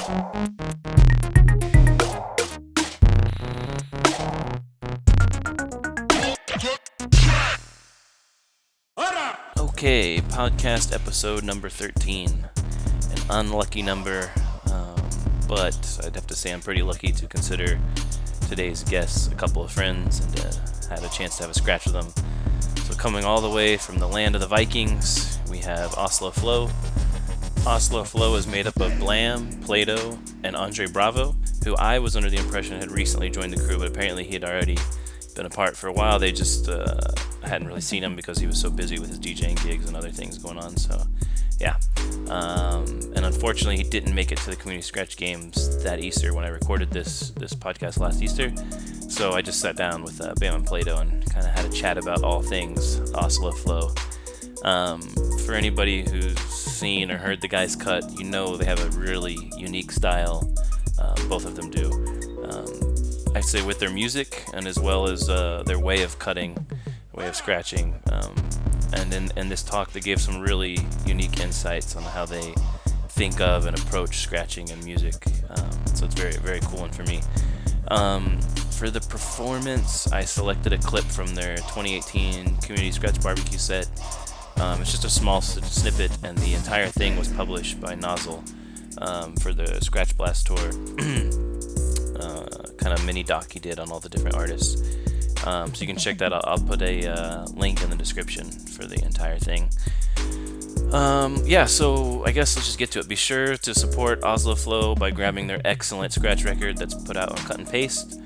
Okay, podcast episode number 13. An unlucky number, but I'd have to say I'm pretty lucky to consider today's guests a couple of friends and had a chance to have a scratch with them. So coming all the way from the land of the Vikings, we have Oslo Flow. Oslo Flow is made up of Blam, Plato, and Andre Bravo, who I was under the impression had recently joined the crew, but apparently he had already been apart for a while. They just hadn't really seen him because he was so busy with his DJing gigs and other things going on. So, yeah. And unfortunately, he didn't make it to the Community Scratch Games that Easter when I recorded this podcast last Easter. So I just sat down with Bam and Plato and kind of had a chat about all things Oslo Flow. For anybody who's seen or heard the guys cut, you know they have a really unique style. Both of them do. I'd say with their music and as well as their way of cutting, way of scratching. And in this talk, they gave some really unique insights on how they think of and approach scratching and music. So it's very, very cool one for me. For the performance, I selected a clip from their 2018 Community Scratch Barbecue set. It's just a small snippet, and the entire thing was published by Nozzle for the Scratch Blast tour. Kind of mini doc he did on all the different artists. So you can check that out. I'll put a link in the description for the entire thing. So I guess let's just get to it. Be sure to support Oslo Flow by grabbing their excellent scratch record that's put out on Cut and Paste.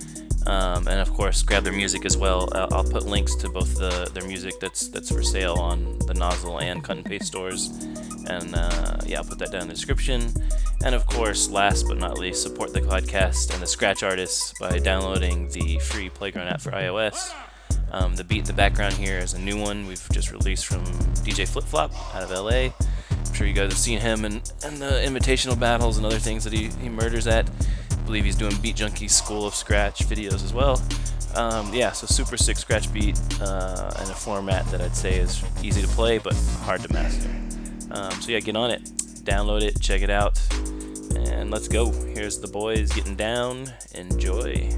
And of course, grab their music as well. I'll put links to both their music that's for sale on the Nozzle and Cut and Paste stores. And I'll put that down in the description. And of course, last but not least, support the podcast and the scratch artists by downloading the free Playground app for iOS. The beat in the background here is a new one we've just released from DJ Flip Flop out of LA. I'm sure you guys have seen him in the invitational battles and other things that he murders at. I believe he's doing Beat Junkie's School of Scratch videos as well. So super sick scratch beat in a format that I'd say is easy to play but hard to master. Get on it. Download it, check it out, and let's go. Here's the boys getting down. Enjoy.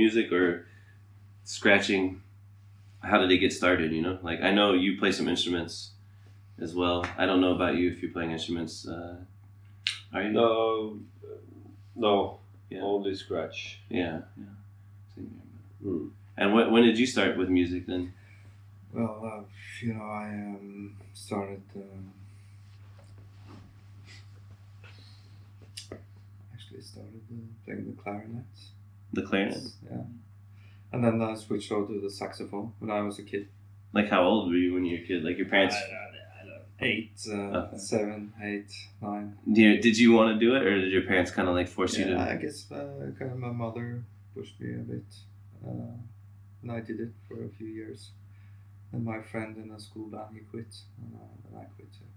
music or scratching? How did it get started? You know, like I know you play some instruments as well. I don't know about you if you're playing instruments. Are you? No, Yeah. only scratch. Yeah. Same here. And when did you start with music then? Well, I started. Actually, started playing the clarinet. The clarinet. Yeah. And then I switched over to the saxophone when I was a kid. Like how old were you when you were a kid? Like your parents? I don't know. 8, 7, 8, 9. Did you want to do it, or did your parents kind of like force you to? I guess kind of my mother pushed me a bit, and I did it for a few years. And my friend in the school band, he quit, and I quit too.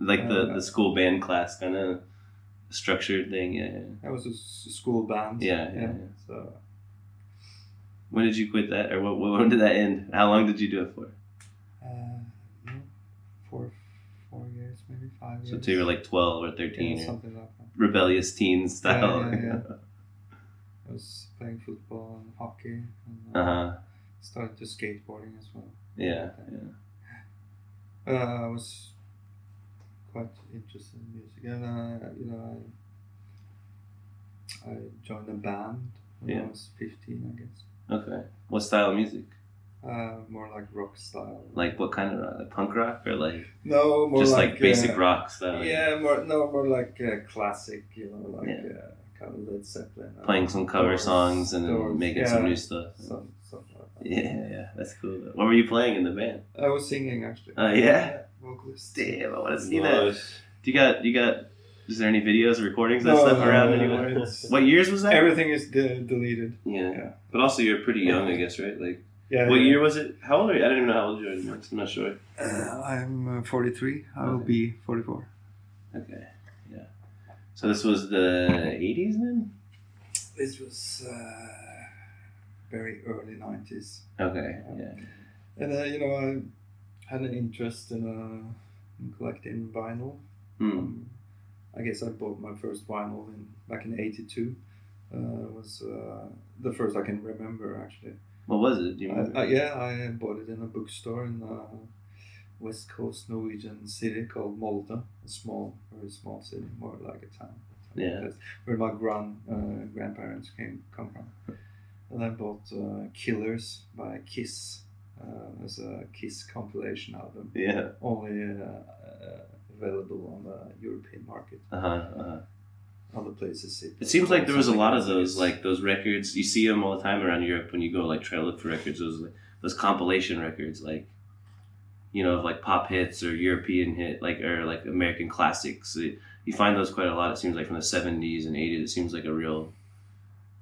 Like the school band class kind of structured thing, yeah. That was a school band. Yeah. So. When did you quit that, or when did that end? How long did you do it for? 4 years, maybe 5 years. So until you were like 12 or 13, yeah, or something like that. Rebellious teen style. Yeah. I was playing football and hockey, and started to skateboarding as well. Yeah. I was quite interested in music, and I joined a band when I was 15, I guess. Okay. What style of music? More like rock style. Like what kind of rock? Like punk rock or like? No, more just like basic rock style. Yeah, more like classic. Kind of Led Zeppelin. Playing some cover songs and then making some new stuff. Something like that. Yeah, that's cool. What were you playing in the band? I was singing actually. Yeah. Vocalist. Damn, I want to see that. Do you got? Is there any videos or recordings of that stuff around anymore? What years was that? Everything is deleted. Yeah. But also you're pretty young, I guess, right? Like. Yeah. What year was it? How old are you? I don't even know how old you are anymore. I'm not sure. I'm 43. I will be 44. Okay. Yeah. So this was the 80s then? This was very early 90s. Okay. Yeah. And I had an interest in collecting vinyl. I guess I bought my first vinyl back in '82. Was the first I can remember actually. What was it? Do you remember? I bought it in a bookstore in a west coast Norwegian city called Molde. A very small city, more like a town. Yeah. That's where my grandparents come from. And I bought Killers by Kiss as a Kiss compilation album. Yeah. Only available on the European market. Other places. It seems like there was a lot of those, like those records. You see them all the time around Europe when you go like try to look for records. Those compilation records, like of like pop hits or European hit, or like American classics. You find those quite a lot. It seems like from the 70s and 80s. It seems like a real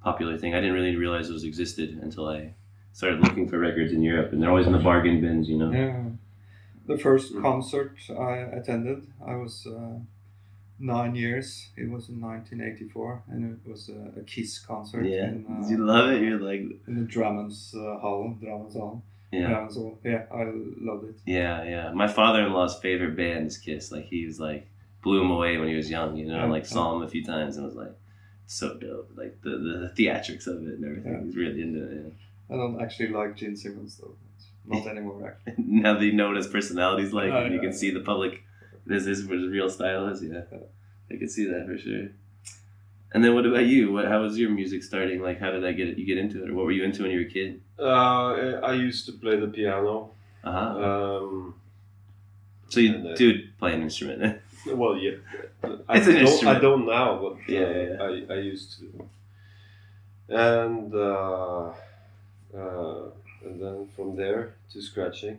popular thing. I didn't really realize those existed until I started looking for records in Europe, and they're always in the bargain bins. Yeah. The first concert I attended, I was 9 years. It was in 1984, and it was a Kiss concert. Yeah, did you love it? You're like in the Drammens Hall. Yeah. Yeah, I loved it. Yeah. My father-in-law's favorite band is Kiss. Like he was like blew him away when he was young. Saw him a few times and was like so dope. Like the theatrics of it and everything. Yeah. He's really into it. Yeah. I don't actually like Gene Simmons though. Not anymore actually. Now that you know what his personality's like, and you can see the public. This is what his real style is. Yeah, I can see that for sure. And then what about you? How was your music starting? Like, how did you get into it, or what were you into when you were a kid? I used to play the piano. So you do play an instrument? Well, yeah. It's an instrument. I don't now, but yeah. I used to. And then from there to scratching.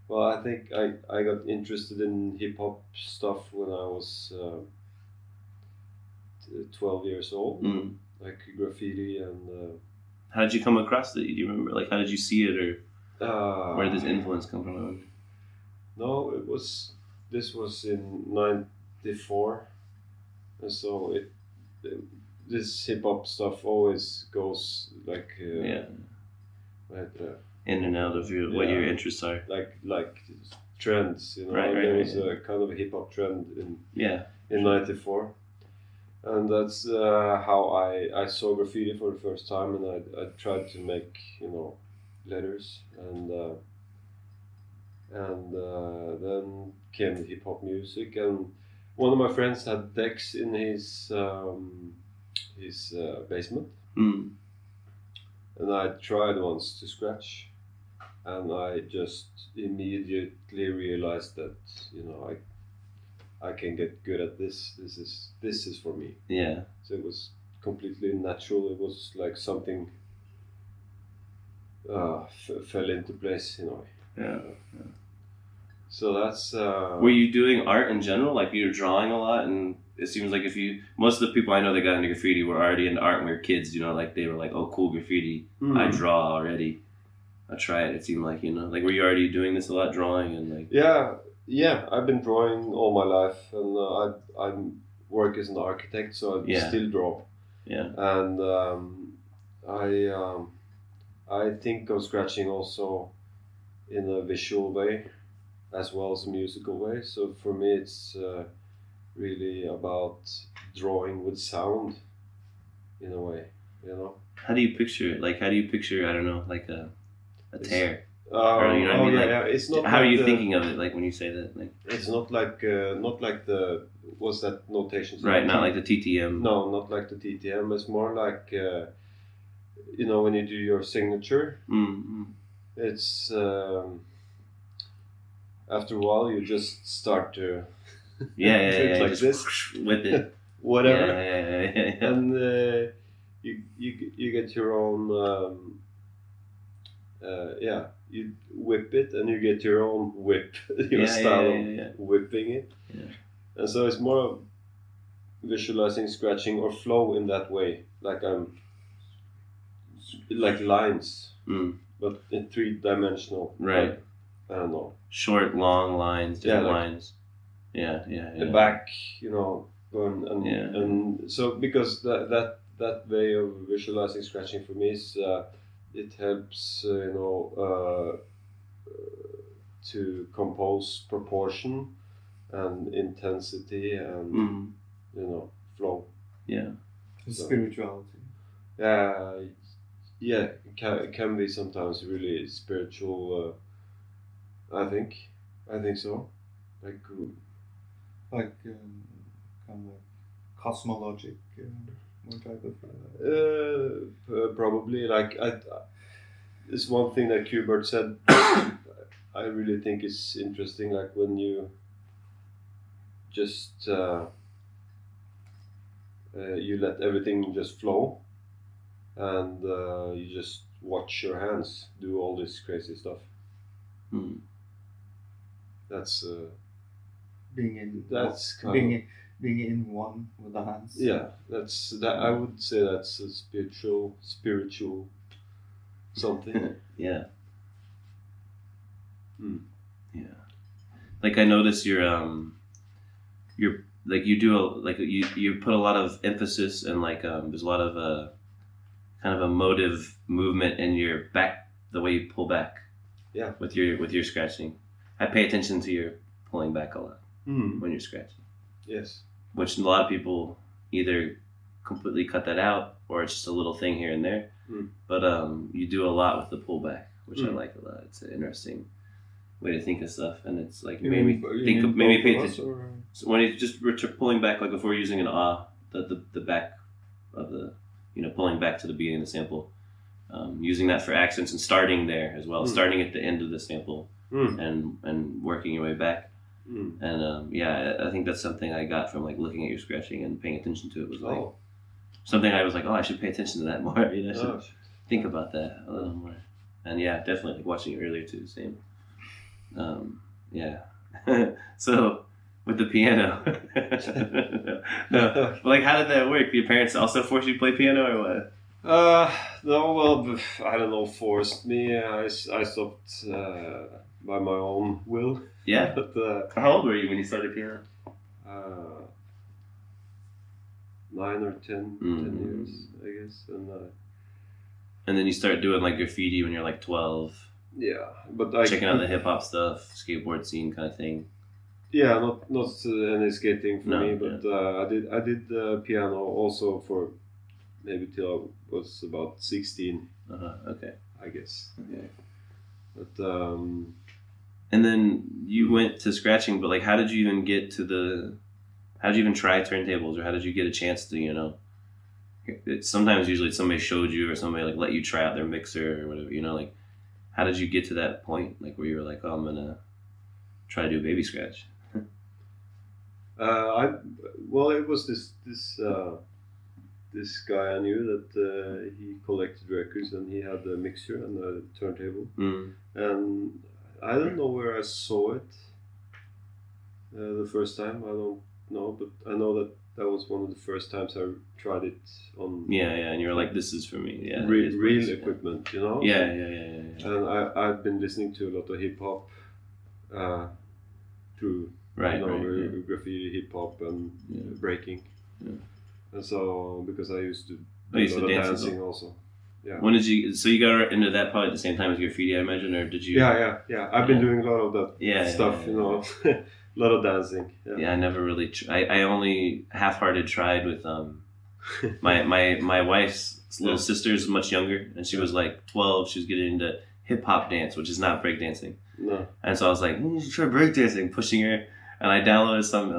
Well, I think I got interested in hip hop stuff when I was 12 years old, like graffiti and. How did you come across it? Do you remember? Like, how did you see it, or where did this influence come from? No, this was in '94, and so this hip hop stuff always goes like in and out of what your interests are. Like trends, Right, there was a kind of a hip hop trend in '94, And that's how I saw graffiti for the first time, and I tried to make letters, and then came the hip hop music, and one of my friends had decks in his basement, and I tried once to scratch, and I just immediately realized that I can get good at this. This is for me. Yeah. So it was completely natural. It was like something fell into place in a way. Yeah. So that's. Were you doing art in general? Like you were drawing a lot, and it seems like most of the people I know that got into graffiti were already into art when we were kids. Like they were like, oh, cool graffiti. I draw already. I'll try it. It seemed like like were you already doing this a lot, drawing and like. Yeah. I've been drawing all my life, and I work as an architect, so I still draw. Yeah. And I think of scratching also in a visual way, as well as a musical way. So for me, it's really about drawing with sound, in a way. How do you picture it? Like, how do you picture? I don't know, like a tear. Or, you know what I mean? Like, yeah. It's not. How are you thinking of it? Like when you say that, like it's not like the what's that notation? Right, not like the TTM. No, not like the TTM. It's more like when you do your signature. Mm-hmm. It's after a while you just start to yeah, like just this with it, whatever, yeah. And you get your own. You whip it, and you get your own whip, your style of whipping it. Yeah. And so it's more of visualizing scratching or flow in that way, like like lines, but in 3-dimensional. Right. Like, I don't know. Short, long lines, different lines. Yeah. The back, going and so because that way of visualizing scratching for me is. It helps, to compose proportion and intensity and flow. Yeah. Spirituality. Yeah, it can be sometimes really spiritual. I think so. Like kind of cosmologic. What type of probably like it's one thing that Kubert said. I really think is interesting. Like when you just you let everything just flow, and you just watch your hands do all this crazy stuff. That's being in one with the hands. Yeah, that's that. I would say that's a spiritual something. Yeah. Yeah. Like I notice you're like you do you put a lot of emphasis and like there's a lot of kind of emotive movement in your back, the way you pull back. Yeah. With your scratching, I pay attention to your pulling back a lot when you're scratching. Yes. Which a lot of people either completely cut that out or it's just a little thing here and there. But you do a lot with the pullback, which I like a lot. It's an interesting way to think of stuff, and it's like maybe pay attention. So when it's just pulling back, like before using an the back of the pulling back to the beginning of the sample, using that for accents and starting there as well, starting at the end of the sample and working your way back. And I think that's something I got from like looking at your scratching and paying attention to it. Was like something I was like, I should pay attention to that more. I should think about that a little more. And definitely like watching it earlier too. Same. So with the piano, like how did that work? Your parents also forced you to play piano or what? No, well, I don't know. Forced me. I stopped by my own will. Yeah. But how old were you when you started piano? 9 or 10 years, I guess. And then you start doing like graffiti when you're like 12. Yeah, but checking out the hip hop stuff, skateboard scene kind of thing. Yeah, not any skating for No, me, but I did piano also for maybe till I was about 16. Okay. I guess. Okay. But and then you went to scratching, but like, how did you even get to how did you even try turntables, or how did you get a chance to, sometimes usually somebody showed you or somebody like let you try out their mixer or whatever, like, how did you get to that point, like where you were like, oh, I'm gonna try to do baby scratch? it was this guy I knew that he collected records and he had a mixer and a turntable, and I don't know where I saw it the first time. I don't know, but I know that was one of the first times I tried it on. Yeah, and you were like, this is for me. Yeah, real equipment, Yeah. And I've been listening to a lot of hip hop through graffiti, hip hop, and breaking. Yeah. And so because I used to do a lot of dancing also. Yeah. When did you? So you got into that probably at the same time as graffiti, I imagine, or did you? Yeah. I've been doing a lot of that stuff, a lot of dancing. Yeah, I never really. I only half-hearted tried with my wife's little sister is much younger, and she was like 12. She was getting into hip hop dance, which is not breakdancing. No. And so I was like, you should try breakdancing, pushing her. And I downloaded some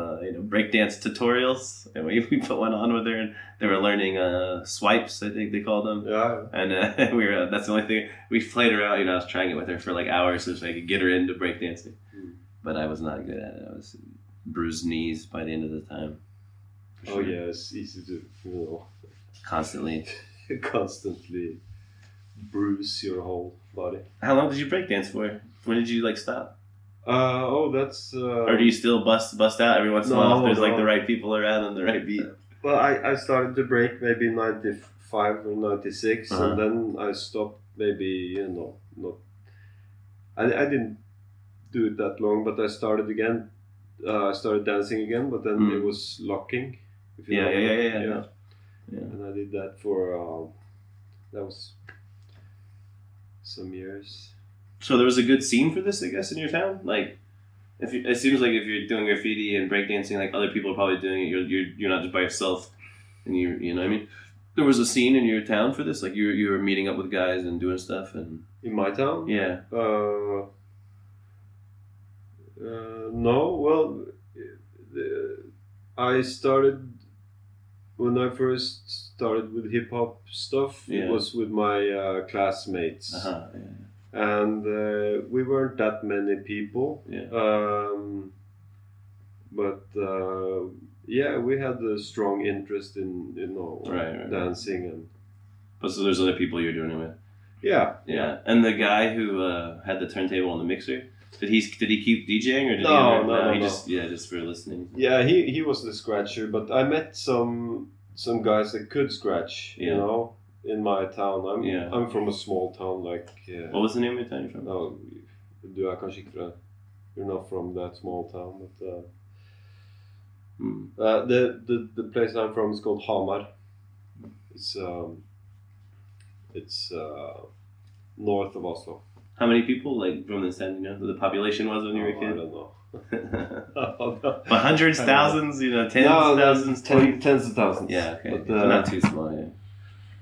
breakdance tutorials, and we put one on with her, and they were learning swipes, I think they called them. Yeah. And we were that's the only thing we played her out. I was trying it with her for like hours so I could get her into breakdancing, but I was not good at it. I was bruised knees by the end of the time. Sure. Oh yeah, it's easy to constantly bruise your whole body. How long did you breakdance for? When did you stop? That's. Or do you still bust out every once in a while if there's like the right people around and the right beat? Well, I started to break maybe in 95 or 96, and then I stopped maybe, not. I didn't do it that long, but I started again. I started dancing again, but then it was locking. If you know Yeah. And I did that for, that was some years. So there was a good scene for this, I guess, in your town. Like, it seems like if you're doing graffiti and breakdancing, like other people are probably doing it. You're not just by yourself, and you know what I mean. There was a scene in your town for this, like you were meeting up with guys and doing stuff, and in my town. Yeah. No. Well, I started when I first started with hip hop stuff. It was with my classmates. And we weren't that many people. But we had a strong interest in dancing and. But so there's other people you're doing it with. Yeah. And the guy who had the turntable and the mixer, did he keep DJing or did no. just for listening? Yeah, he was the scratcher, but I met some guys that could scratch. In my town. I'm from a small town like. What was the name of your town you're from? No, du kanskje ikke fra. You're not from that small town, but the place I'm from is called Hamar. It's north of Oslo. How many people from this town? The population was when you were a kid? I don't know. Hundreds, thousands, tens of thousands, tens of thousands. Yeah, okay. But, not too small. Yeah.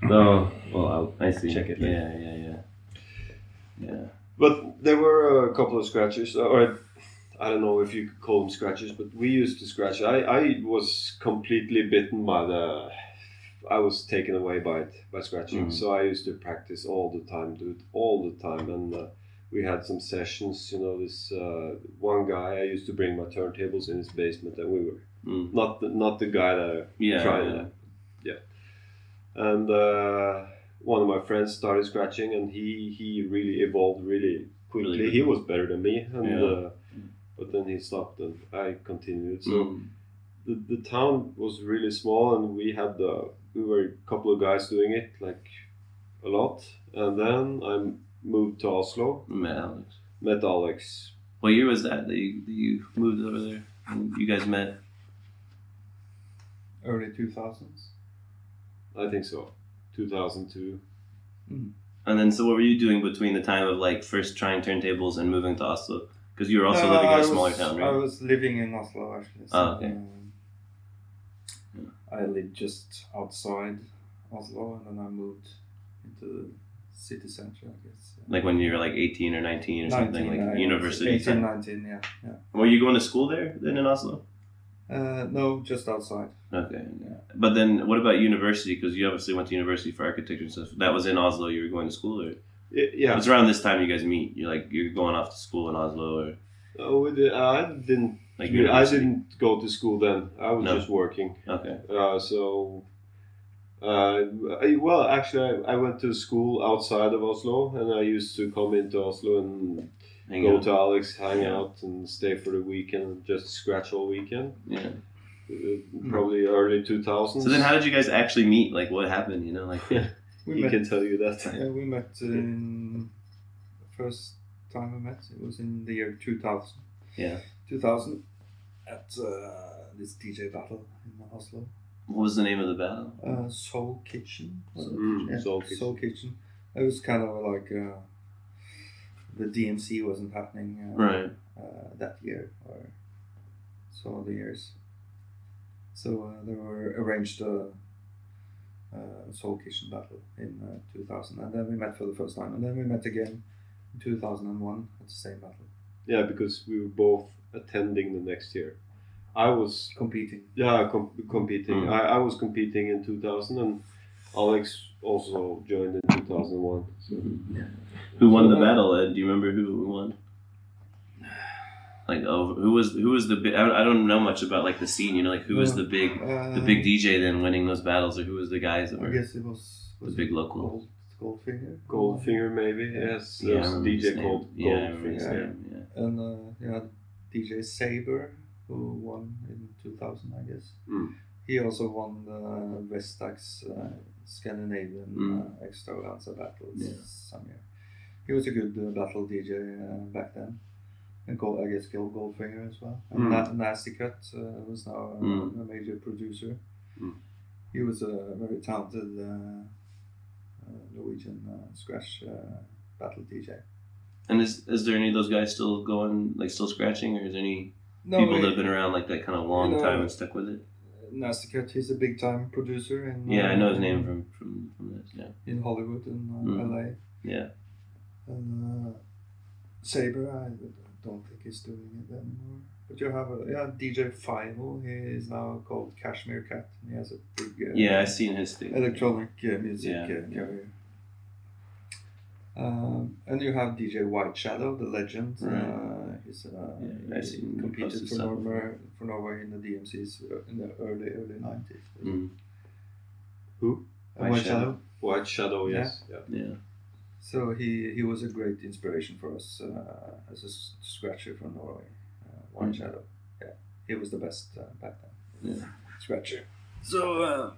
No, well, I see. Check it. Yeah. But there were a couple of scratchers, or I don't know if you could call them scratchers, but we used to scratch. I was completely bitten by I was taken away by scratching. So I used to practice all the time, do it all the time, and we had some sessions. This one guy I used to bring my turntables in his basement, and we were not the guy that tried. And one of my friends started scratching, and he really evolved really quickly. Really? He was better than me, and but then he stopped, and I continued. So the town was really small, and we were a couple of guys doing it, like a lot. And then I moved to Oslo. Met Alex. What year was that you moved over there? You guys met? Early 2000s. I think so. 2002. And then, so what were you doing between the time of first trying turntables and moving to Oslo? Because you were also living in a smaller town, I right? was living in Oslo actually. So, Okay. I lived just outside Oslo, and then I moved into the city center, I guess. Like when you were like 18 or 19 or something, like university 18, time. 19, yeah. Were you going to school there then in Oslo? No, just outside. Okay. Yeah. But then what about university? Because you obviously went to university for architecture and stuff. That was in Oslo. You were going to school, or Yeah. it's around this time you guys meet. You're going off to school in Oslo, or I didn't. like I university? didn't go to school then. I was just working. Okay. Well, actually, I went to school outside of Oslo, and I used to come into Oslo and go to Alex, hang out, and stay for the weekend, and just scratch all weekend. Yeah. Probably early 2000s. So then, how did you guys actually meet? Like, what happened? You know, like He can tell you that. Yeah, we met in the first time we met. It was in the year 2000. Yeah. 2000 at this DJ battle in Oslo. What was the name of the battle? Soul Kitchen. Soul Kitchen. It was kind of like the DMC wasn't happening Right. that year or some of the years. So they were arranged a Soul Kitchen battle in 2000, and then we met for the first time, and then we met again in 2001 at the same battle. Yeah, because we were both attending the next year. I was competing. Yeah, competing. I was competing in 2000, and Alex also joined in 2001. So. Who won the battle, Ed? Do you remember who won? Like, who was the big? I don't know much about like the scene. You know, like who was the big DJ then winning those battles, or who was the guys that were? I guess it was the big local. Goldfinger. Goldfinger, maybe. Yes. Yeah, There's a DJ called Goldfinger. Yeah. And DJ Saber, who won in 2000, I guess. He also won the Vestax Scandinavian extravaganza battles some year. He was a good battle DJ back then. And I guess Goldfinger as well. And Nasty Cut was now a major producer. He was a very talented Norwegian scratch battle DJ. And is there any of those guys still going, like still scratching, or is there any people that have been around like that kind of long time and stuck with it? Nasty Cut, he's a big time producer in I know his name from this. Yeah. In Hollywood and LA. Yeah. Saber, I don't think he's doing it anymore. But you have DJ Final. He is now called Cashmere Cat. And he has a big I've seen his thing. Electronic music career. And you have DJ White Shadow, the legend. He competed for Norway in the DMCs in the early 90s. Who? White Shadow. White Shadow, yes. Yeah. So he was a great inspiration for us as a scratcher from Norway. White Shadow. Yeah, he was the best back then. Yeah. Scratcher. So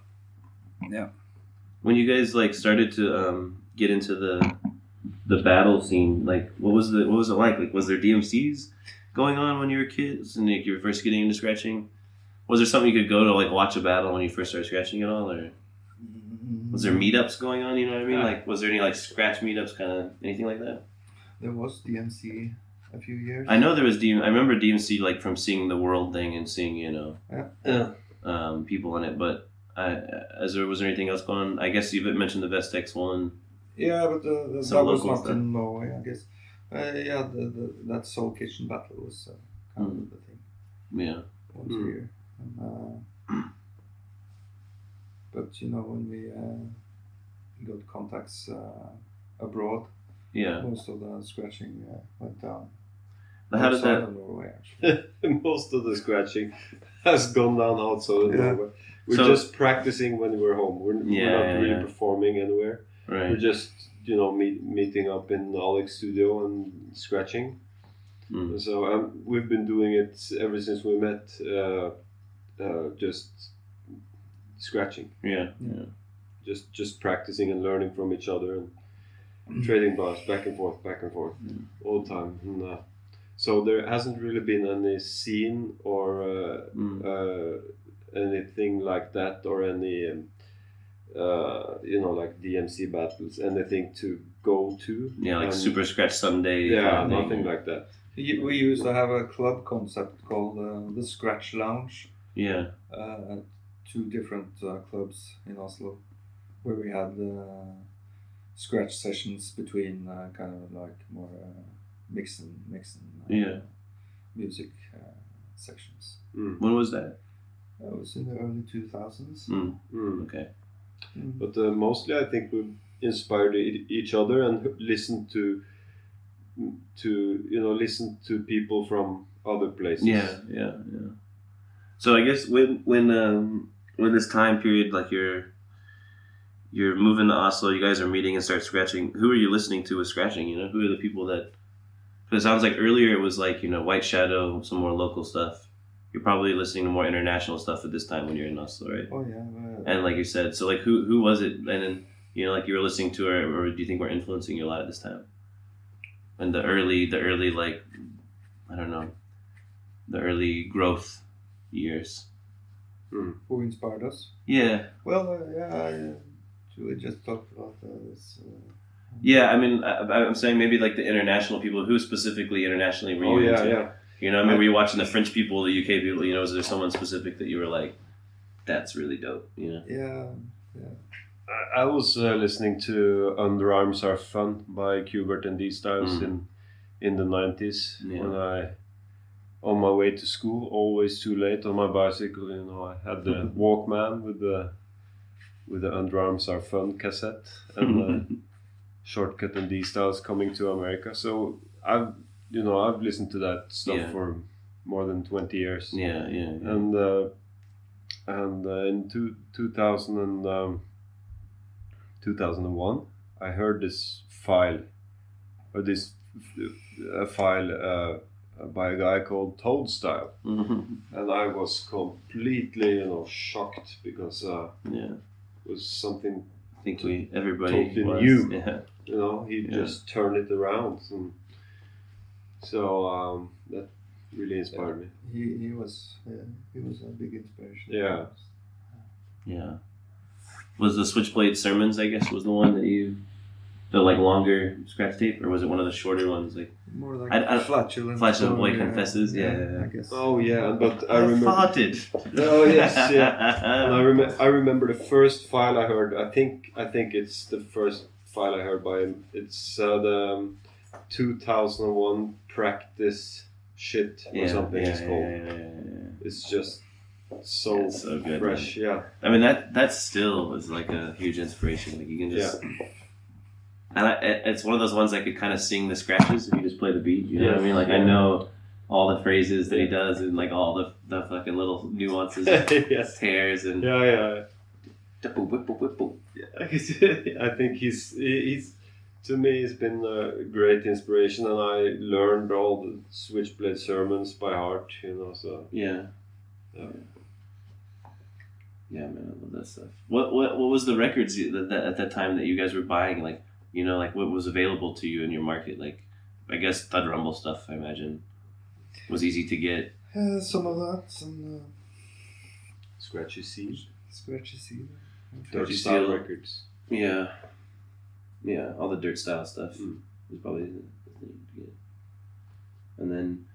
when you guys like started to get into the battle scene, like what was it like? Like was there DMCs going on when you were kids and like, you were first getting into scratching? Was there something you could go to like watch a battle when you first started scratching at all, or was there meetups going on? You know what I mean? Like was there any like scratch meetups, kind of anything like that? There was DMC a few years. I know there was I remember DMC like from seeing the World thing and seeing people in it, but was there anything else going on? I guess you mentioned the Vestax one. Yeah, but that was not stuff in Norway, I guess. That Soul Kitchen battle was kind of the thing. Yeah. Once a year. And, but when we got contacts abroad, most of the scratching went down. How did that? Of Norway, actually. Most of the scratching has gone down outside of Norway. We're just practicing when we're home. We're not really performing anywhere. Right. We're just meeting up in Alex studio and scratching. So we've been doing it ever since we met. Just scratching. Yeah. Just practicing and learning from each other and trading bars back and forth all the time. And, so there hasn't really been any scene or anything like that, or any like DMC battles, anything to go to. Yeah, like Super Scratch Sunday. Yeah, nothing like that. We used to have a club concept called the Scratch Lounge. Yeah. At 2 different clubs in Oslo, where we had scratch sessions between kind of like more mixing music sections. When was that? That was in the early 2000s. Okay. But mostly I think we inspired each other and listened to people from other places. Yeah. So I guess when this time period, like you're moving to Oslo, you guys are meeting and start scratching. Who are you listening to with scratching? You know, who are the people that? Because it sounds like earlier it was like, you know, White Shadow, some more local stuff. You're probably listening to more international stuff at this time when you're in Oslo, right? Oh yeah. And like you said, so like who was it? And then, you know, like you were listening to, or do you think were influencing you a lot at this time? And the early like, I don't know, the early growth years. Who inspired us? Yeah. Well, we just talked about this. Yeah, I mean, I'm saying maybe like the international people. Who specifically internationally were you into? Yeah. You know, I mean, were you watching the French people, the UK people? You know, was there someone specific that you were like, that's really dope? You know? Yeah. I was listening to Underarms Are Fun by Qbert and D-Styles in the 90s when I, on my way to school, always too late on my bicycle, you know, I had the Walkman with the Underarms Are Fun cassette and Shortcut and D-Styles Coming to America. So I've listened to that stuff for more than 20 years. Yeah. And in 2001, I heard this file by a guy called Toadstyle, and I was completely, shocked because it was something. I think everybody totally was. new. Yeah. He just turned it around, and so that really inspired me. He was a big inspiration. Yeah. Yeah. Was the Switchblade Sermons, I guess, was the one that the like longer scratch tape, or was it one of the shorter ones? Like more like Flatulent Boy Confesses. Yeah. I guess. Oh yeah, but I I remember. farted. Oh yes, yeah. And I remember the first file I heard. I think it's the first file I heard by him. It's the 2001 practice shit or something it's called. Yeah. It's just so good, fresh. Man. Yeah. I mean that still is like a huge inspiration. Like you can just. And it's one of those ones I could kind of sing the scratches if you just play the beat. You know what I mean? Like I know all the phrases that he does and like all the fucking little nuances of tears and Yeah. I think he's to me he's been a great inspiration, and I learned all the Switchblade Sermons by heart. So yeah, man, I love that stuff. What was the records that at that time that you guys were buying? Like, like what was available to you in your market? Like, I guess Thud Rumble stuff, I imagine, was easy to get. Some of that, some Scratchy Seal, Dirty Style Records. Yeah, all the Dirt Style stuff was probably the thing to get. And then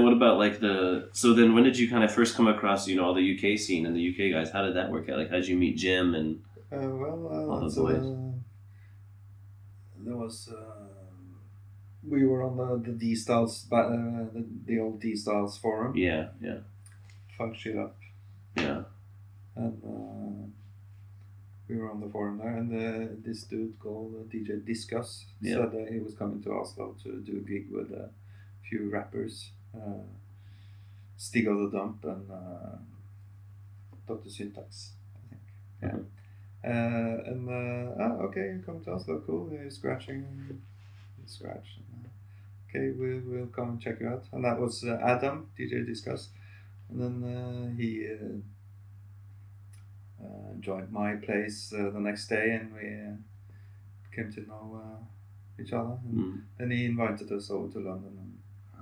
what about like so then when did you kind of first come across, all the UK scene and the UK guys? How did that work out? Like, how did you meet Jim and all the boys? There was we were on the D-Styles, the old D-Styles forum. Yeah. Fuck shit up. Yeah. And we were on the forum there, and this dude called DJ Discuss said that he was coming to Oslo to do a gig with a few rappers, Stig of the Dump and Dr. Syntax, I think. Yeah. Okay, you come to Oslo, cool. You're scratching, scratch. Okay, we'll come and check you out. And that was Adam, DJ Discuss, and then he joined my place the next day, and we came to know each other. And then he invited us over to London, and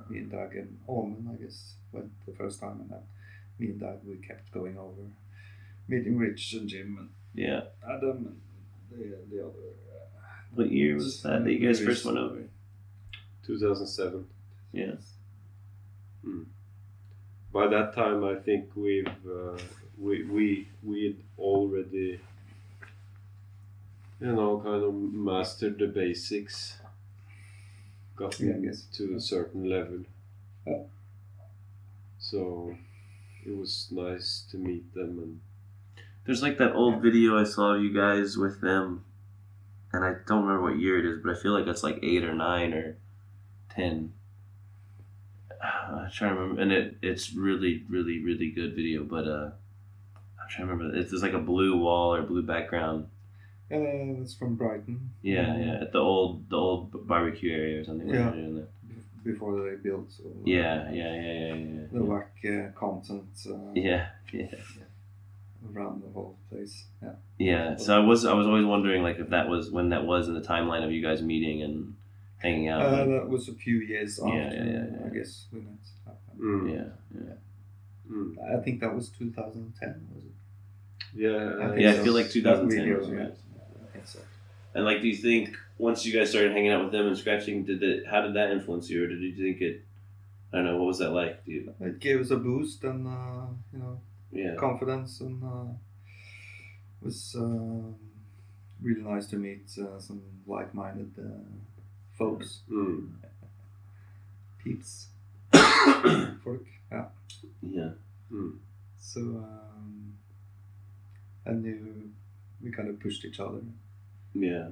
me and Dag and Orman, I guess, went the first time, and then me and Dag, we kept going over, meeting Rich and Jim and Adam and the other. What year was that you guys first went over? 2007. Yeah. By that time, I think we'd already, kind of mastered the basics, gotten to a certain level. Yeah. So it was nice to meet them. And there's like that old video I saw of you guys with them, and I don't remember what year it is, but I feel like it's like 8 or 9 or 10. I'm trying to remember, and it's really, really, really good video, but I'm trying to remember. It's just like a blue wall or blue background. It's from Brighton. Yeah, at the old barbecue area or something. Yeah. Doing that. Before they built. Yeah. The whack content. Yeah. Around the whole place. Yeah. Yeah. So I was always wondering like if that was when that was in the timeline of you guys meeting and hanging out. That was a few years after. Yeah. I guess we met. Yeah. I think that was 2010. Was it? Yeah. I feel like 2010. Video, was right. I think so. And like, do you think once you guys started hanging out with them and scratching, how did that influence you, or did you think it? I don't know. What was that like? It gave us a boost and confidence, and it was really nice to meet some like-minded folks, peeps, folk. Yeah. So and we kind of pushed each other. Yeah.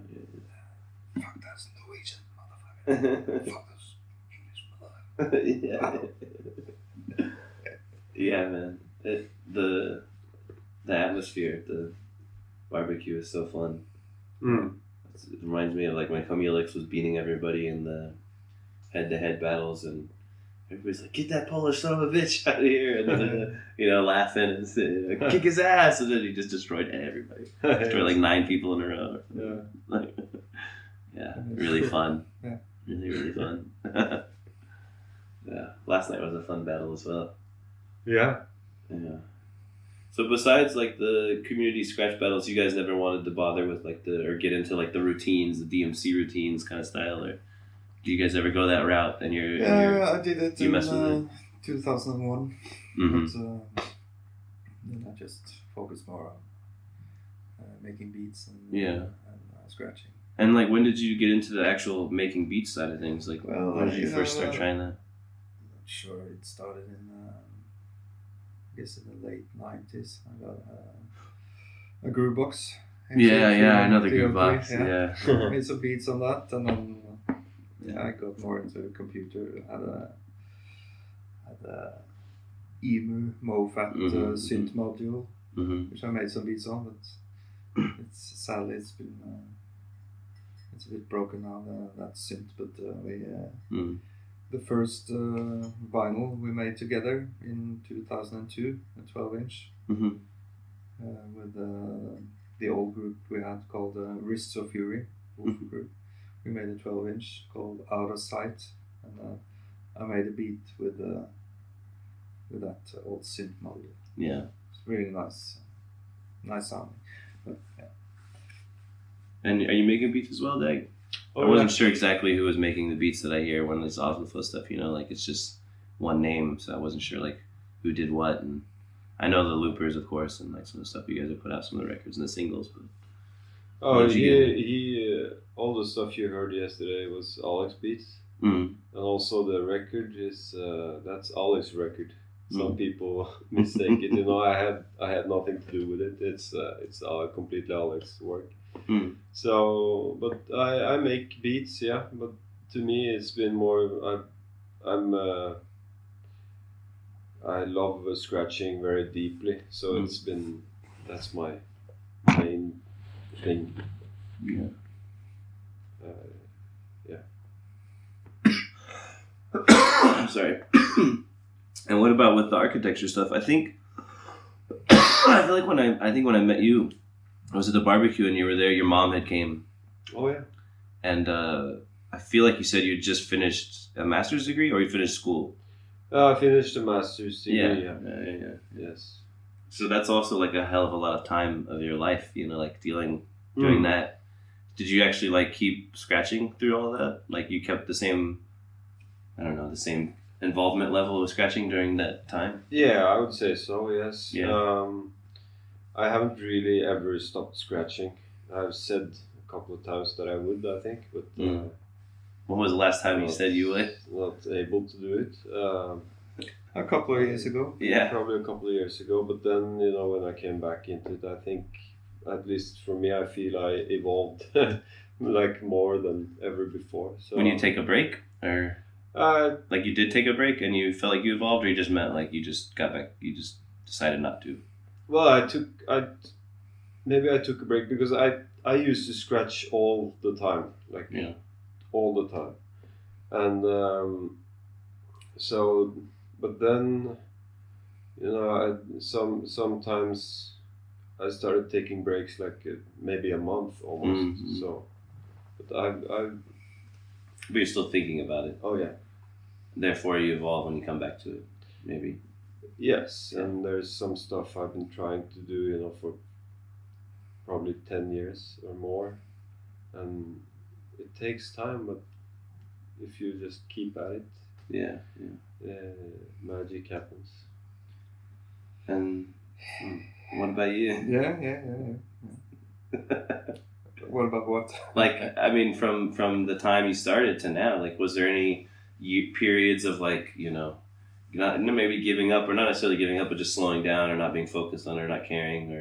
Fuck that's Norwegian, motherfucker. Fuck those English motherfucker. Yeah, man. The atmosphere at the barbecue is so fun. It reminds me of like when Kamilix was beating everybody in the head-to-head battles, and everybody's like, "Get that Polish son of a bitch out of here!" And then, laughing and saying, "Kick his ass!" And then he just destroyed everybody. Destroyed like 9 people in a row. Yeah, really fun. Yeah. Really, really fun. Yeah, last night was a fun battle as well. Yeah. So besides like the community scratch battles, you guys never wanted to bother with like or get into like the routines, the DMC routines kind of style, or do you guys ever go that route? And I did it you messed with it? 2001. But then I just focused more on making beats and scratching. And like, when did you get into the actual making beats side of things? Like, when did you first start trying that? I'm not sure. It started in, I guess, in the late 90s. I got a groove box. I know the groove box. Yeah. Made some beats on that, and then I got more into the computer. Had a EMU MoFat synth module, which I made some beats on, but sadly it's been it's a bit broken now, that synth. But the first vinyl we made together in 2002, a 12-inch, with the old group we had called Wrists of Fury, Wolf group. We made a 12-inch called Out of Sight, and I made a beat with that old synth module. Yeah, it's really nice sounding. But, yeah. And are you making beats as well, Dag? I wasn't sure exactly who was making the beats that I hear when there's Oslo Flow stuff. Like it's just one name, so I wasn't sure like who did what. And I know the loopers, of course, and like some of the stuff you guys have put out, some of the records and the singles. But all the stuff you heard yesterday was Alex beats, and also the record is that's Alex record. Some people mistake it. I had nothing to do with it. It's completely Alex work. So, but I make beats, yeah. But to me, it's been more. I love scratching very deeply, so that's my main thing. Yeah. I'm sorry. And what about with the architecture stuff? I think I feel like when I met you, I was at the barbecue and you were there. Your mom had came. Oh yeah. And I feel like you said you just finished a master's degree, or you finished school. I finished a master's degree. Yeah. Yes. So that's also like a hell of a lot of time of your life, like doing that. Did you actually like keep scratching through all of that? Like you kept the same I don't know, the same involvement level with scratching during that time? Yeah, I would say so. Yes. Yeah. I haven't really ever stopped scratching. I've said a couple of times that I would, I think, but When was the last time you said you would? not able to do it. A couple of years ago. Yeah. Probably a couple of years ago, but then, when I came back into it, I think, at least for me, I feel I evolved like more than ever before. So When you take a break, or like you did take a break and you felt like you evolved, or you just meant like you just got back, you just decided not to? well, maybe I took a break because I used to scratch all the time, like all the time, and so, but then, sometimes I started taking breaks like maybe a month almost. Mm-hmm. So, but I But you're still thinking about it. oh yeah, Therefore, you evolve when you come back to it, maybe. yes, Yeah. and there's some stuff I've been trying to do, for probably 10 years or more, and it takes time, but if you just keep at it, Yeah. magic happens. And what about you? Yeah. What about what? Like, I mean, from the time you started to now, like, was there any periods of like, not maybe giving up, or not necessarily giving up, but just slowing down, or not being focused on it, or not caring,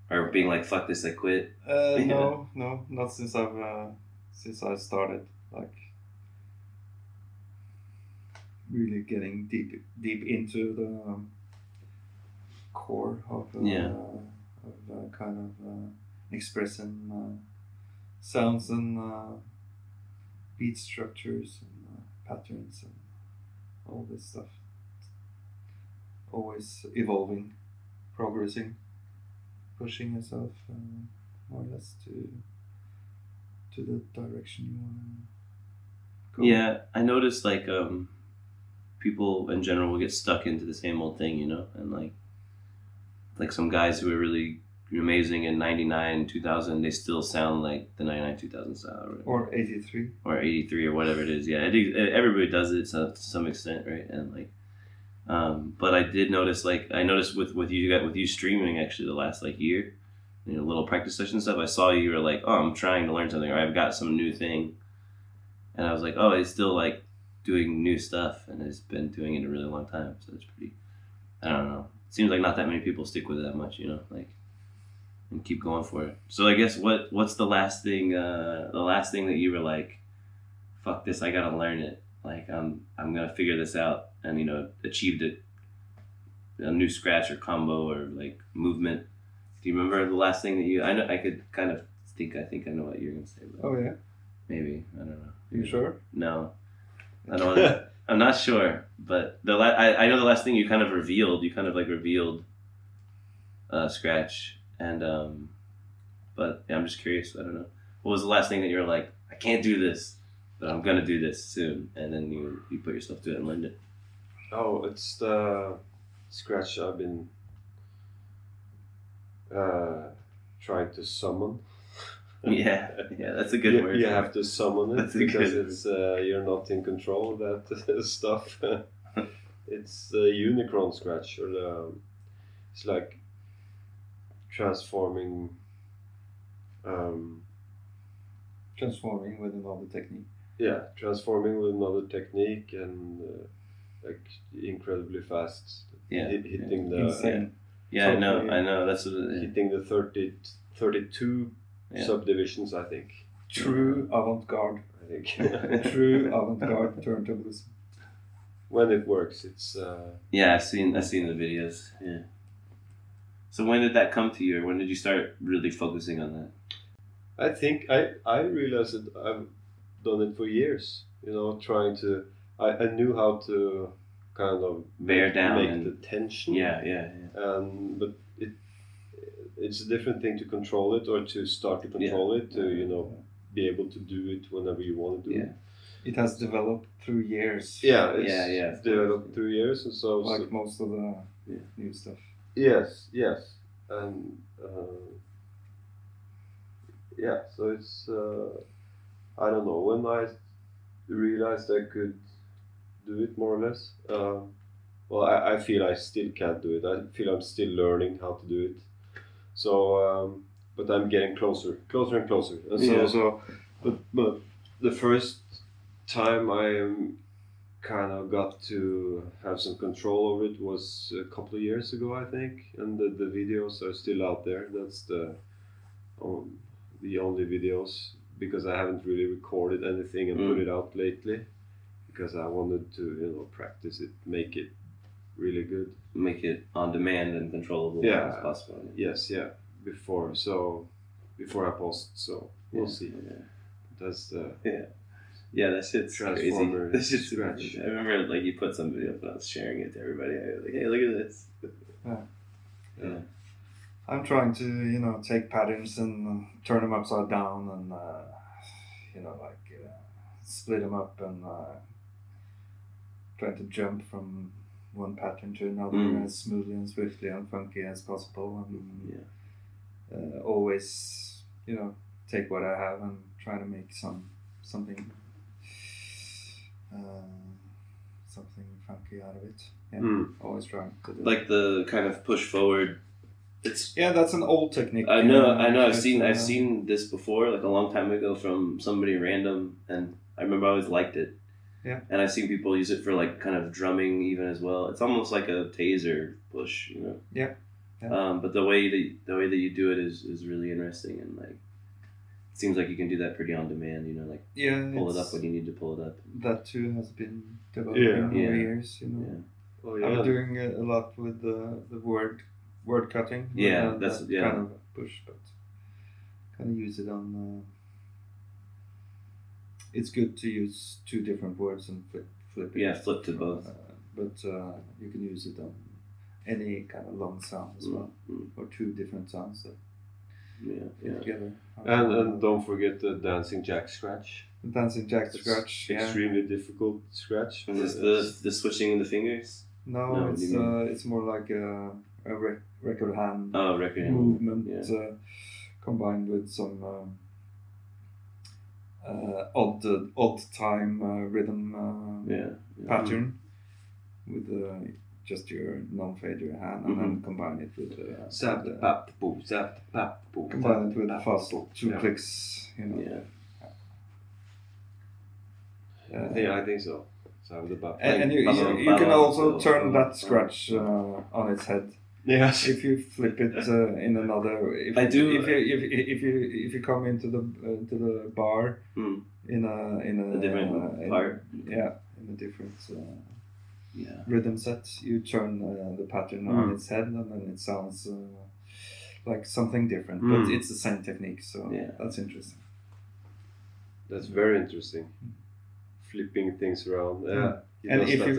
or being like, fuck this, I quit? No, not since I started, like, really getting deep into the core of kind of expressing sounds and beat structures and patterns and all this stuff. Always evolving, progressing, pushing yourself more or less to the direction you want to go. Yeah, I noticed like people in general will get stuck into the same old thing, and like some guys who are really amazing in 99, 2000, they still sound like the 99, 2000 style, right? Or 83. Or 83 or whatever it is. Yeah, everybody does it to some extent, right? And like, but I did notice, like, with you streaming actually the last like year, little practice session stuff. I saw you were like, oh, I'm trying to learn something, or I've got some new thing, and I was like, oh, he's still like doing new stuff, and has been doing it a really long time. So it's pretty. I don't know. It seems like not that many people stick with it that much, like, and keep going for it. So I guess what's the last thing that you were like, fuck this, I gotta learn it. Like I'm gonna figure this out, and achieved it. A new scratch or combo or like movement. Do you remember the last thing that you? I know I could kind of think. I think I know what you're gonna say. But Oh yeah. maybe I don't know. You sure? No, I don't. I'm not sure, but I know the last thing you kind of revealed. You kind of like revealed scratch, and but yeah, I'm just curious. I don't know. What was the last thing that you were like, I can't do this, but I'm gonna do this soon, and then you put yourself to it and learned it? Oh, it's the scratch I've been trying to summon. Yeah, that's a good word. You have to summon it That's because it's you're not in control of that stuff. It's the Unicron scratch, or it's like transforming. Transforming with another technique. Yeah, transforming with another technique and like incredibly fast. Yeah, hitting the Insane. Yeah, I know. That's what hitting the 32 subdivisions, I think. True avant-garde. I think. True avant-garde turntablism. When it works, it's. Yeah, I've seen the videos. Yeah. So when did that come to you, or when did you start really focusing on that? I think I realized that I've done it for years. Trying to. I knew how to kind of Bear down make and the tension. Yeah. But it's a different thing to control it, or to start to control it, to be able to do it whenever you want to do it. It has developed through years. Yeah, it's developed through years, and so most of the new stuff. Yes, and so it's I don't know, when I realized I could do it more or less. Well, I feel I still can't do it. I feel I'm still learning how to do it. So, but I'm getting closer and closer. And but the first time I kind of got to have some control over it was a couple of years ago, I think. And the videos are still out there. That's the only videos, because I haven't really recorded anything and put it out lately, because I wanted to practice it, make it really good, make it on demand and controllable as possible. Yes, before I post, so we'll see. That's the that shit's crazy. That shit's scratch. I remember you put some video up and I was sharing it to everybody. I was like, hey, look at this. Yeah. I'm trying to take patterns and turn them upside down and split them up and try to jump from one pattern to another as smoothly and swiftly and funky as possible, and always take what I have and try to make something funky out of it. Always trying to do the kind of push forward. That's an old technique. I know. I've seen this before, a long time ago, from somebody random, and I remember I always liked it. Yeah. And I've seen people use it for kind of drumming even as well. It's almost like a taser push, Yeah. But the way that you do it is really interesting, and it seems like you can do that pretty on demand. Pull it up when you need to pull it up. That too has been developing over years. Oh, I've been doing a lot with the word cutting. That's kind of a push, but kind of use it on. It's good to use two different words and flip it. Yeah, flip to both. But you can use it on any kind of long sound as well, or two different sounds that together. And don't forget the dancing jack scratch. The dancing jack scratch. Extremely difficult scratch. Is the switching the fingers? No, it's more like a record hand movement combined with some odd time rhythm pattern with just your non-fader hand, and then combine it with combine it with fast 2 clicks. I think so. And you can also turn that scratch on its head. Yes. If you flip it in another, if you come into the bar in a different part, in a different rhythm set, you turn the pattern on its head, and then it sounds like something different, but it's the same technique. So that's interesting. That's very interesting. Flipping things around. And if you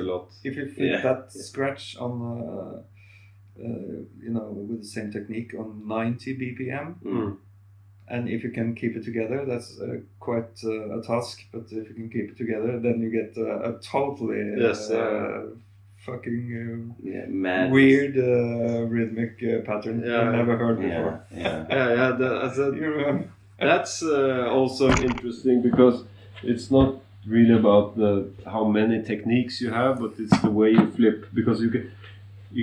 flip that scratch on. With the same technique on 90 BPM, and if you can keep it together, that's quite a task. But if you can keep it together, then you get a totally fucking mad weird rhythmic pattern you've never heard before. That's also interesting, because it's not really about how many techniques you have, but it's the way you flip, because you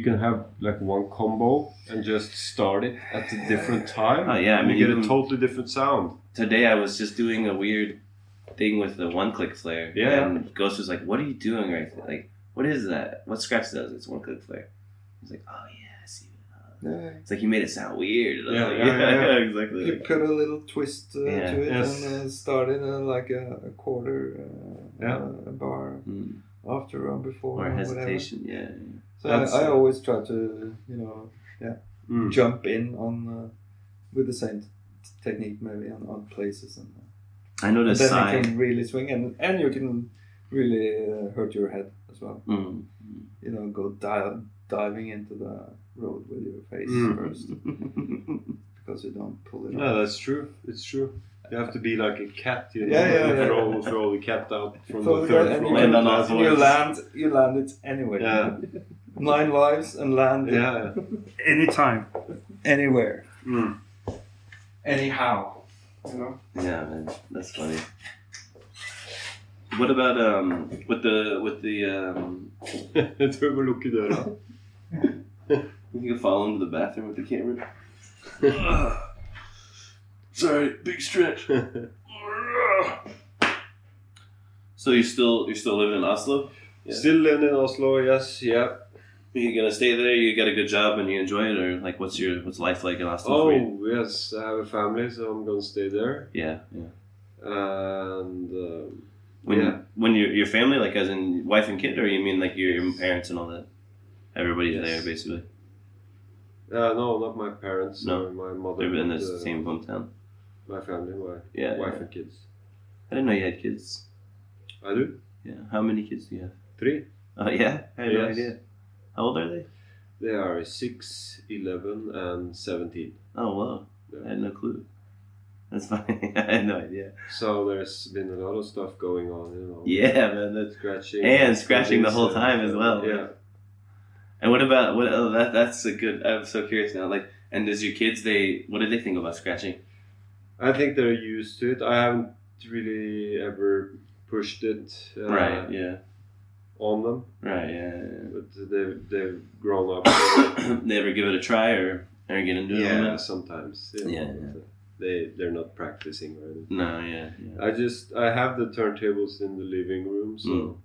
can have one combo and just start it at a different time. You get a totally different sound. Today I was just doing a weird thing with the one-click flare. And Ghost was like, "What are you doing right there? What is that? What scratch does? It's one-click flare." He's like, "Oh yeah, I see." It's you made it sound weird. Exactly. You put a little twist to it and started a quarter bar after or before. Or hesitation, whatever. So I always try to, jump in on with the same technique, maybe on odd places, and I know this. Then you can really swing, and you can really hurt your head as well. Go diving into the road with your face first, because you don't pull it off. No, that's true. It's true. You have to be like a cat, throw the cat out from the third floor. You land it anyway. 9 lives and land anytime, anywhere, anyhow. Yeah, man, that's funny. What about with the Jeg tror vi må lukke døra. You can fall into the bathroom with the camera. Sorry, big stretch. So you're still living in Oslo? Yeah. Still living in Oslo, yes, yeah. Are you gonna stay there? You got a good job and you enjoy it, or like what's life like in Oslo for you? Oh yes, I have a family, so I'm gonna stay there. Yeah. And when your family, like as in wife and kid, or you mean like your parents and all that? Everybody's there basically. No, not my parents. No, my mother. They're in the same hometown. My family, my wife and kids. I didn't know you had kids. I do. Yeah. How many kids do you have? 3. Oh yeah, I had no idea. How old are they? They are 6, 11, and 17. Oh wow, Yeah. I had no clue. That's funny. I had no idea. So there's been a lot of stuff going on, you know. Yeah, man. That's scratching the whole time as well. Yeah. And what about what? Oh, that's a good. I'm so curious now. Like, and does your kids? What do they think about scratching? I think they're used to it. I haven't really ever pushed it. Right. Yeah. On them. Right. Yeah. But they've grown up. They ever give it a try or get into it? Yeah, sometimes. You know, yeah. They're not practicing or anything. No. Yeah. I have the turntables in the living room, so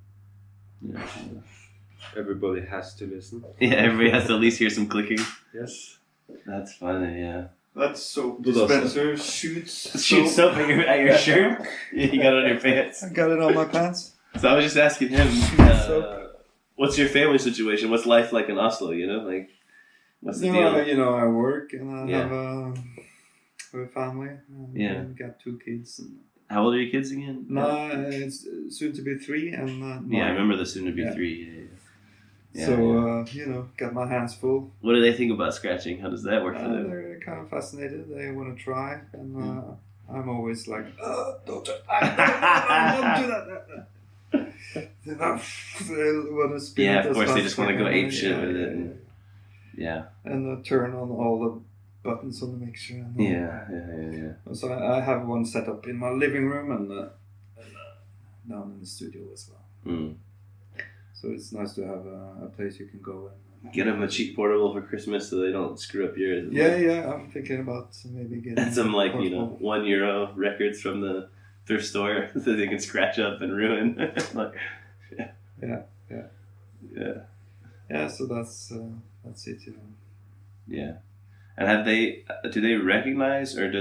everybody has to listen. Yeah, everybody has to at least hear some clicking. Yes. That's funny. Yeah. That soap dispenser shoots soap at your shirt. You got it on your pants. I got it on my pants. So I was just asking him, what's your family situation? What's life like in Oslo? You know, like what's the deal? You know, I work and I have a family. I've got 2 kids. And how old are your kids again? No, it's soon to be 3 and I remember the soon to be 3. Yeah, so you know, got my hands full. What do they think about scratching? How does that work for them? They're kind of fascinated. They want to try, and I'm always like, don't do that. They want to spin. Yeah, of course, they just want to go ape shit with it. And turn on all the buttons on the mixer. Yeah. So I have one set up in my living room and down in the studio as well. Mm. So it's nice to have a place you can go and get them a cheap portable for Christmas so they don't screw up yours. Yeah. I'm thinking about maybe getting some €1 records from the thrift store that they can scratch up and ruin. Yeah. So that's it. You know. Yeah. And do they recognize, or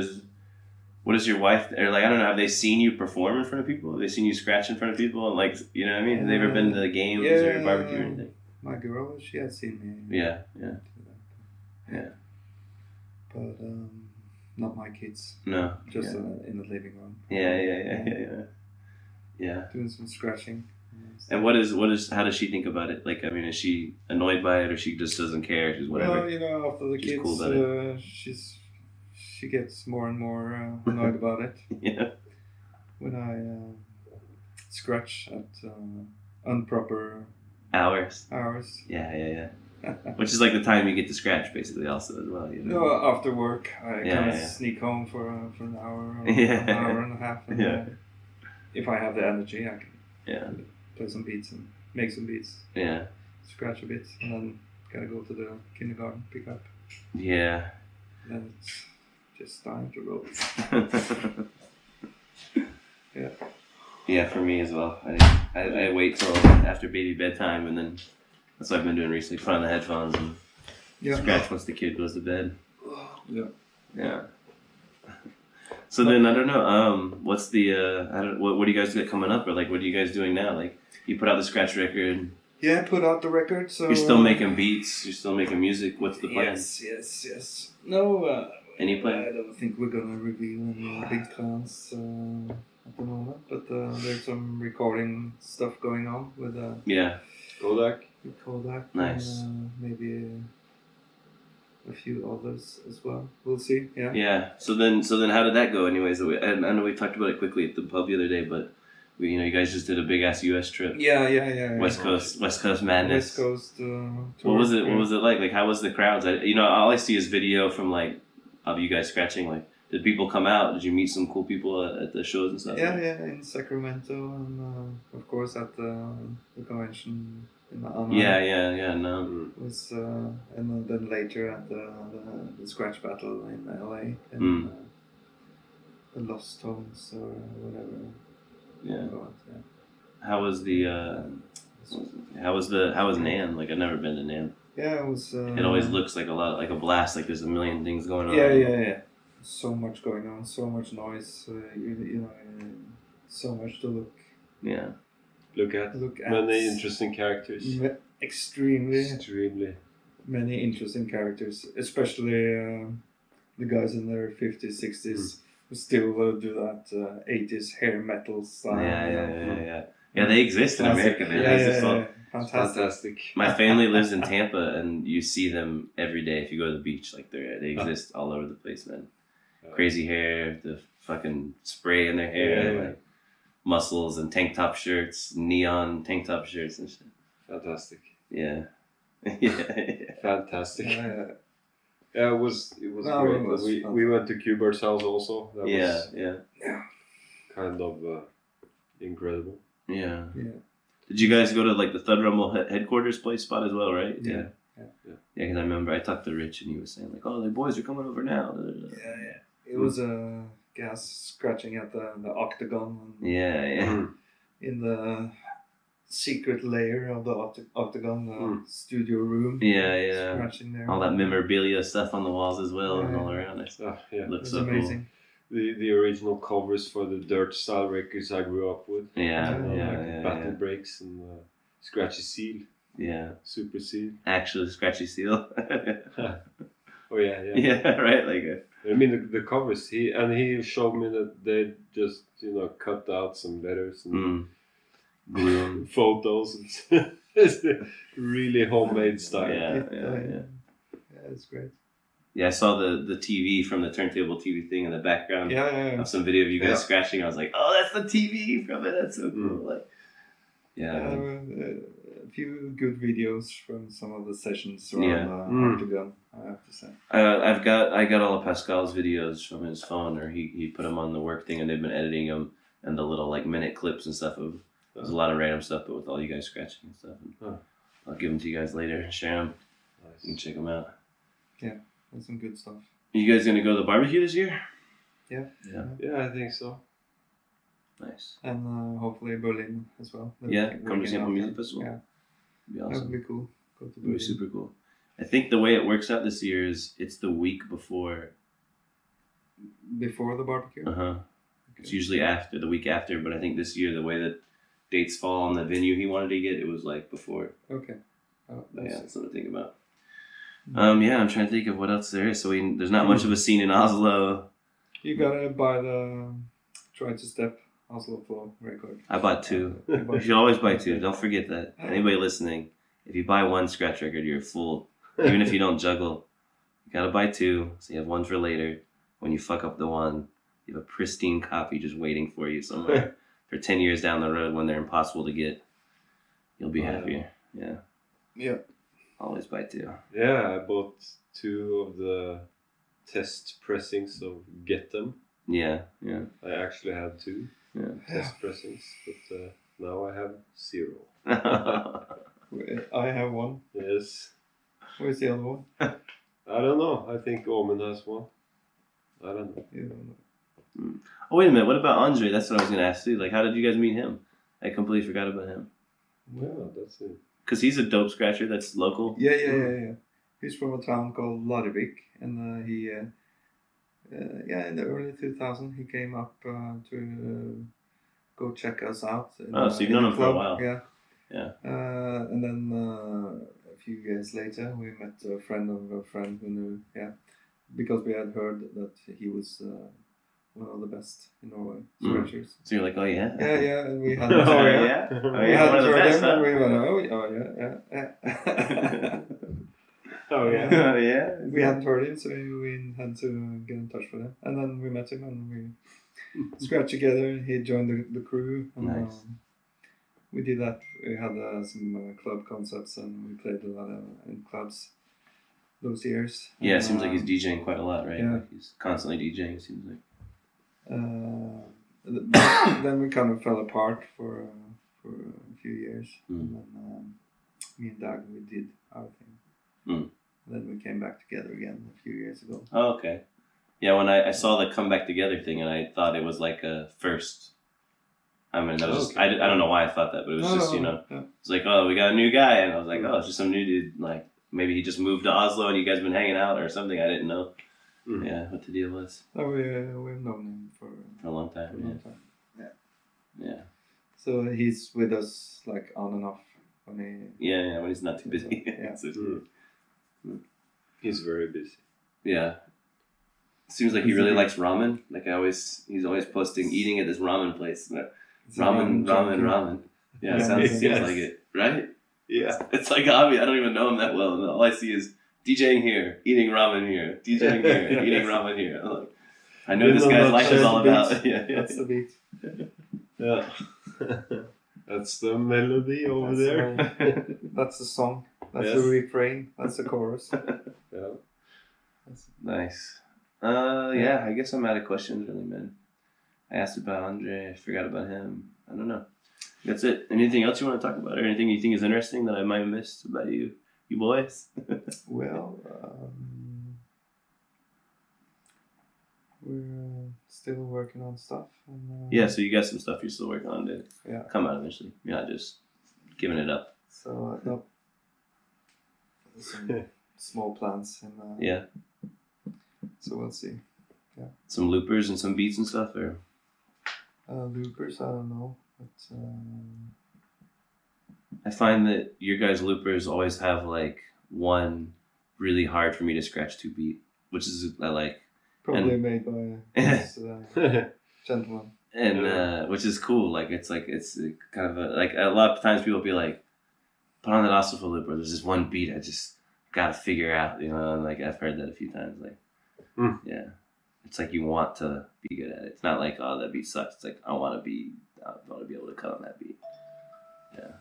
what is your wife, or like, I don't know, have they seen you perform in front of people? Have they seen you scratch in front of people? And like, you know what I mean? Have they ever been to the games or barbecue or anything? My girl, she has seen me. Yeah. But not my kids. No. Just in the living room. Yeah. Doing some scratching. And how does she think about it? Like, I mean, is she annoyed by it, or she just doesn't care? She's whatever. Well, you know, after the kids, cool about it. She gets more and more annoyed about it. Yeah. When I scratch at improper hours. Yeah. Which is like the time you get to scratch, basically, also as well. You know? No, after work, I kind of sneak home for an hour, or an hour and a half. And if I have the energy, I can play some beats and make some beats. Yeah. Scratch a bit, and then gotta go to the kindergarten, pick up. Yeah. Then it's just time to roll. Yeah, for me as well. I wait till after baby bedtime, and then that's what I've been doing recently. Put on the headphones and scratch once the kid goes to bed. Yeah. So then I don't know. What's the what do you guys got coming up, or like what are you guys doing now? Like you put out the scratch record. Yeah, put out the record. So you're still making beats. You're still making music. What's the plan? Yes. No. Any plan? I don't think we're gonna reveal any big plans at the moment, but there's some recording stuff going on with Kodak. With Kodak. Nice. And, maybe a few others as well. We'll see. Yeah. Yeah. So then, how did that go? Anyways, I know we talked about it quickly at the pub the other day, but you guys just did a big ass US trip. Yeah. West Coast madness. West Coast. What was it? What was it like? Like, how was the crowds? All I see is video from like of you guys scratching. Like, Did people come out? Did you meet some cool people at the shows and stuff? Yeah, in Sacramento, and of course at the convention in Anaheim. Yeah. No. Was and then later at the scratch battle in LA and the Lost Tones or whatever. Yeah. Yeah. How was NAMM? Like I've never been to NAMM. Yeah, it was. It always looks like a blast. Like there's a million things going on. Yeah. So much going on, so much noise. So much to look. Yeah. Look at. Many interesting characters. Extremely many interesting characters, especially the guys in their 50s, 60s who still do that 80s hair metal style. Yeah, they exist in America. Yeah. Fantastic. My family lives in Tampa, and you see them every day if you go to the beach. Like they exist all over the place, man. Crazy hair, the fucking spray in their hair, like muscles and tank top shirts, neon tank top shirts and shit. Fantastic. Yeah. Fantastic. Yeah, it was great. We went to Q-Bird's house also. That was kind of incredible. Yeah. Did you guys go to like the Thud Rumble headquarters place spot as well, right? Yeah. Because I remember I talked to Rich and he was saying like, "Oh, the boys are coming over now." Yeah. It was a gas scratching at the octagon. And, in the secret layer of the octagon studio room. Yeah. Scratching there. All that memorabilia stuff on the walls as well and all around it. Looks so amazing. Cool. The original covers for the dirt style records I grew up with. Battle Breaks and Scratchy Seal. Yeah. Super Seal. Actually, Scratchy Seal. Oh yeah. Yeah, right. Like. I mean the covers. He showed me that they just cut out some letters and glue photos. It's really homemade style. Yeah, it's great. Yeah, I saw the TV from the turntable TV thing in the background. Yeah. Of some video of you guys scratching. I was like, oh, that's the TV from it. That's so cool. Like, a few good videos from some of the sessions around Octagon, I have to say. I got all of Pascal's videos from his phone, or he put them on the work thing, and they've been editing them and the little like minute clips and stuff of. There's a lot of random stuff, but with all you guys scratching and stuff. And I'll give them to you guys later. Share them. Nice. You can check them out. Yeah. That's some good stuff. Are you guys going to go to the barbecue this year? Yeah, I think so. Nice. And hopefully Berlin as well. Come to Sample Music Festival. Yeah. That'd be awesome. That would be cool. Go to Berlin. It'd be super cool. I think the way it works out this year is it's the week before. Before the barbecue? Okay. It's usually after, the week after, but I think this year the way that dates fall on the venue he wanted to get, it was like before. Okay. That's something to think about. I'm trying to think of what else there is. So there's not much of a scene in Oslo. You gotta buy the Try to Step Oslo Flow record. I bought 2. You should always buy 2. Don't forget that. Anybody listening, if you buy 1 scratch record, you're a fool. Even if you don't juggle, you gotta buy 2. So you have 1 for later. When you fuck up the 1, you have a pristine copy just waiting for you somewhere. For 10 years down the road when they're impossible to get, you'll be happier. Yeah. Always buy 2. Yeah, I bought 2 of the test pressings of Get Them. Yeah. I actually had 2 test pressings, but now I have 0. I have 1. Yes. Where's the other one? I don't know. I think Omen has 1. I don't know. You don't know. Oh, wait a minute. What about Andre? That's what I was going to ask too. Like, how did you guys meet him? I completely forgot about him. Yeah, that's it. Because he's a dope scratcher that's local. Yeah. He's from a town called Larvik, and he, in the early 2000s, he came up to go check us out. So you've known him for a while. Yeah. And then a few years later, we met a friend of a friend who knew, because we had heard that he was one of the best in Norway scratchers. So you're like, oh yeah? Yeah, and we had we hadn't heard him, and we went, oh yeah. Yeah. We hadn't heard him, so we had to get in touch with him. And then we met him, and we scratched together. He joined the crew. And, nice. We did that. We had some club concepts, and we played a lot in clubs. those years. Yeah, it seems like he's DJing quite a lot, right? Yeah. Like he's constantly DJing, seems like. Then we kind of fell apart for a few years. And then me and Doug, we did our thing. Then we came back together again a few years ago. Oh, okay. Yeah, when I saw the come back together thing, and I thought it was like a first. I mean, that was just, I don't know why I thought that, but it was just, it's like, oh, we got a new guy, and I was like, oh, it's just some new dude, like, maybe he just moved to Oslo and you guys been hanging out or something, I didn't know. Yeah, what the deal was. No, we've known him for a long time. Yeah. So he's with us, like, on and off when he... Yeah, when he's not too busy. He's very busy. Yeah. Seems like he really likes ramen. Like he's always posting eating at this ramen place. Ramen. Yeah, seems like it, right? Yeah. It's like obvious. I don't even know him that well. And all I see is DJing here, eating ramen here, DJing here, eating ramen here. I'm like, I know this guy's life is all about. Yeah. That's the beat. Yeah. That's the melody over there. That's the song. That's the refrain. That's the chorus. Yeah. Nice. Yeah, I guess I'm out of questions, really, man. I asked about Andre. I forgot about him. I don't know. That's it. Anything else you want to talk about, or anything you think is interesting that I might have missed about you boys? Well, we're still working on stuff. And, yeah, so you got some stuff you're still working on to come out eventually. You're not just giving it up. So, no. Some small plans. And, yeah. So we'll see. Yeah. Some loopers and some beats and stuff, or? Loopers, I don't know. But, I find that your guys' loopers always have like one really hard for me to scratch to beat, which is I like. Probably made by this gentleman. And which is cool. Like it's kind of like a lot of times people be like, put on that Oslo Flow looper. There's this one beat I just gotta figure out, and like I've heard that a few times. Like, yeah, it's like you want to be good at it. It's not like, oh, that beat sucks. It's like I want to be able to cut on that beat. Yeah.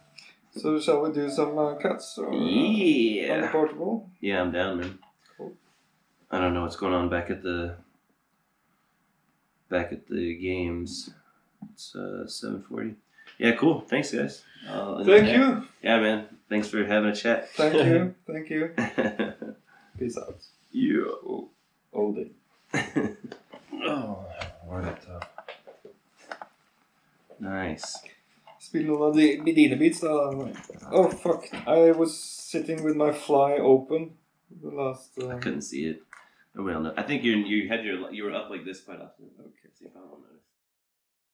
So shall we do some cuts? Or, on the portable? Yeah, I'm down, man. Cool. I don't know what's going on back at the games. It's 7:40. Yeah, cool. Thanks, guys. Thank you. Yeah, man. Thanks for having a chat. Thank you. Thank you. Peace out. Yeah. All day. Oh, right. Nice. Spill noen av dine beats da. Oh fuck, I was sitting with my fly open the last... I couldn't see it. Nobody will know. I think you were up like this quite often. Okay. See if I won't notice.